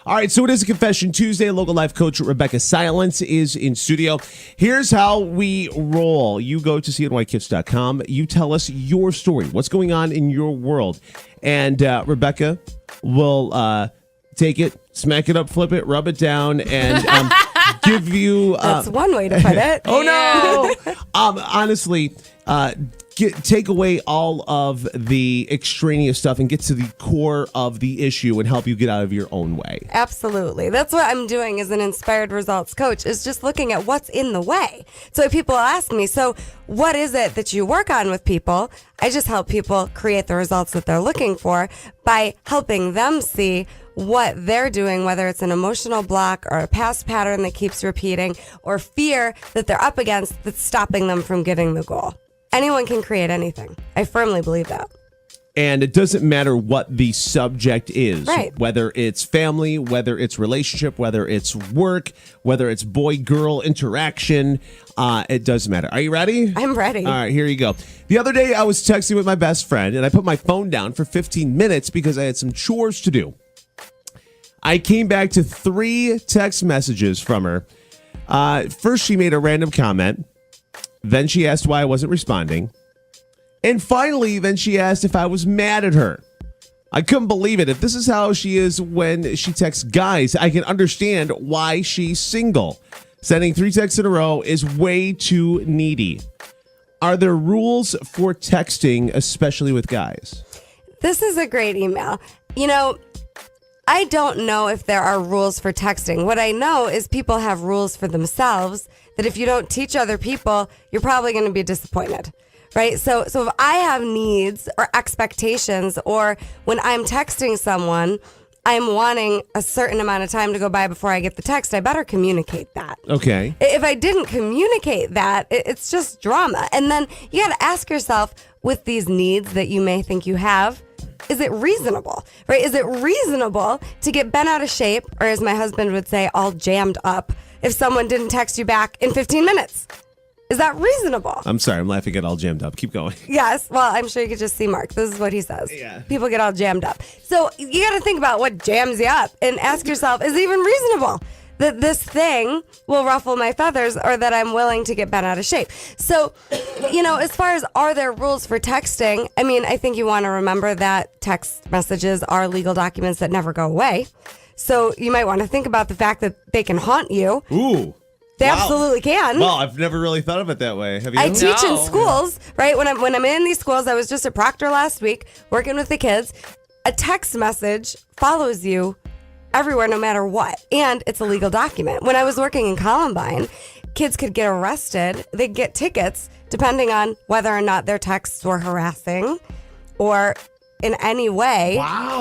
All right, so it is a Confession Tuesday. Local life coach Rebecca Silence is in studio. Here's how we roll. You go to cnykids.com. You tell us your story. What's going on in your world? And Rebecca will take it, smack it up, flip it, rub it down, and give you... That's one way to put it. Oh, no! Honestly... take away all of the extraneous stuff and get to the core of the issue and help you get out of your own way. Absolutely. That's what I'm doing as an inspired results coach, is just looking at what's in the way. So people ask me, so what is it that you work on with people? I just help people create the results that they're looking for by helping them see what they're doing, whether it's an emotional block or a past pattern that keeps repeating or fear that they're up against that's stopping them from getting the goal. Anyone can create anything. I firmly believe that. And it doesn't matter what the subject is, right? Whether it's family, whether it's relationship, whether it's work, whether it's boy-girl interaction, it doesn't matter. Are you ready? I'm ready. All right, here you go. The other day, I was texting with my best friend, and I put my phone down for 15 minutes because I had some chores to do. I came back to 3 text messages from her. First, she made a random comment. Then she asked why I wasn't responding. And finally, then she asked if I was mad at her. I couldn't believe it. If this is how she is when she texts guys, I can understand why she's single. Sending 3 texts in a row is way too needy. Are there rules for texting, especially with guys? This is a great email. You know, I don't know if there are rules for texting. What I know is people have rules for themselves that if you don't teach other people, you're probably going to be disappointed, right? So if I have needs or expectations, or when I'm texting someone, I'm wanting a certain amount of time to go by before I get the text, I better communicate that. Okay. If I didn't communicate that, it's just drama. And then you got to ask yourself, with these needs that you may think you have, is it reasonable, right? Is it reasonable to get bent out of shape, or as my husband would say, all jammed up, if someone didn't text you back in 15 minutes? Is that reasonable? I'm sorry, I'm laughing at all jammed up. Keep going. Yes. Well, I'm sure you could just see Mark. This is what he says. Yeah. People get all jammed up. So you got to think about what jams you up and ask yourself, is it even reasonable that this thing will ruffle my feathers, or that I'm willing to get bent out of shape? So, you know, as far as are there rules for texting, I mean, I think you want to remember that text messages are legal documents that never go away. So you might want to think about the fact that they can haunt you. Ooh. They Wow. absolutely can. Well, I've never really thought of it that way. Have you? I teach in schools, right? When I'm in these schools, I was just at Proctor last week working with the kids. A text message follows you everywhere, no matter what. And it's a legal document. When I was working in Columbine, kids could get arrested. They'd get tickets depending on whether or not their texts were harassing or in any way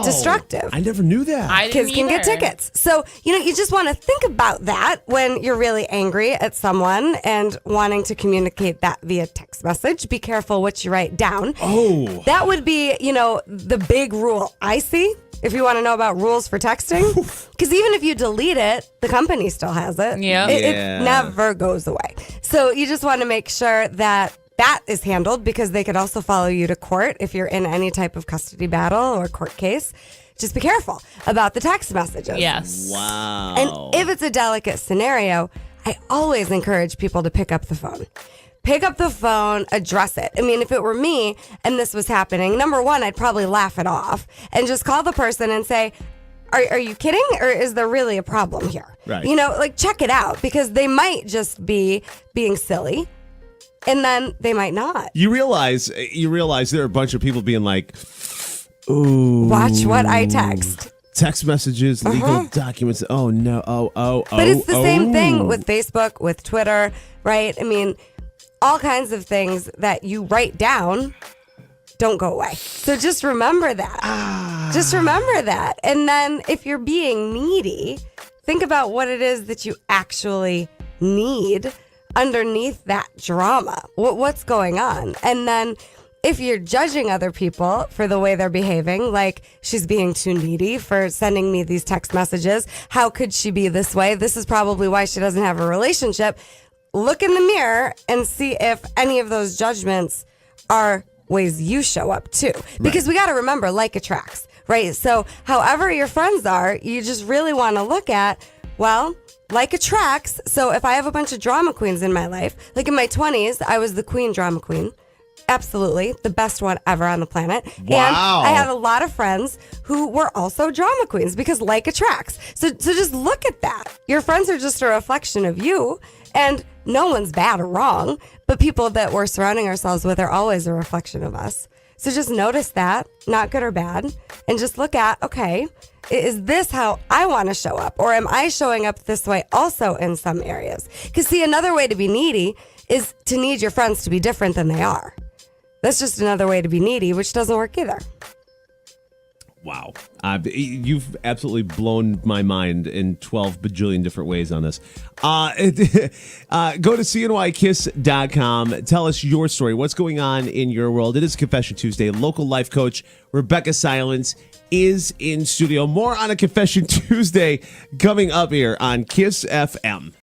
destructive. I never knew that. Kids can get tickets. So, you know, you just want to think about that when you're really angry at someone and wanting to communicate that via text message. Be careful what you write down. Oh. That would be, you know, the big rule I see if you want to know about rules for texting. Because even if you delete it, the company still has it. Yeah. It never goes away. So you just want to make sure that that is handled, because they could also follow you to court if you're in any type of custody battle or court case. Just be careful about the text messages. Yes. Wow. And if it's a delicate scenario, I always encourage people to pick up the phone. Pick up the phone, address it. I mean, if it were me and this was happening, number one, I'd probably laugh it off and just call the person and say, Are you kidding? Or is there really a problem here? Right. You know, like, check it out, because they might just be being silly. And then they might not. You realize there are a bunch of people being like, ooh. Watch what I text. Text messages, legal documents. Oh, no. But it's the same thing with Facebook, with Twitter, right? I mean, all kinds of things that you write down don't go away. So just remember that. Just remember that. And then if you're being needy, think about what it is that you actually need underneath that drama. What's going on? And then if you're judging other people for the way they're behaving, like, she's being too needy for sending me these text messages, how could she be this way? This is probably why she doesn't have a relationship. Look in the mirror and see if any of those judgments are ways you show up too. Because we got to remember, like attracts, right? So however your friends are, you just really want to look at, well, like attracts. So if I have a bunch of drama queens in my life, like in my 20s, I was the queen drama queen. Absolutely. The best one ever on the planet. Wow. And I had a lot of friends who were also drama queens because like attracts. So just look at that. Your friends are just a reflection of you, and no one's bad or wrong, but people that we're surrounding ourselves with are always a reflection of us. So just notice that, not good or bad, and just look at, okay, is this how I want to show up? Or am I showing up this way also in some areas? Because see, another way to be needy is to need your friends to be different than they are. That's just another way to be needy, which doesn't work either. Wow. You've absolutely blown my mind in 12 bajillion different ways on this. Go to cnykiss.com. Tell us your story. What's going on in your world? It is Confession Tuesday. Local life coach Rebecca Silence is in studio. More on a Confession Tuesday coming up here on Kiss FM.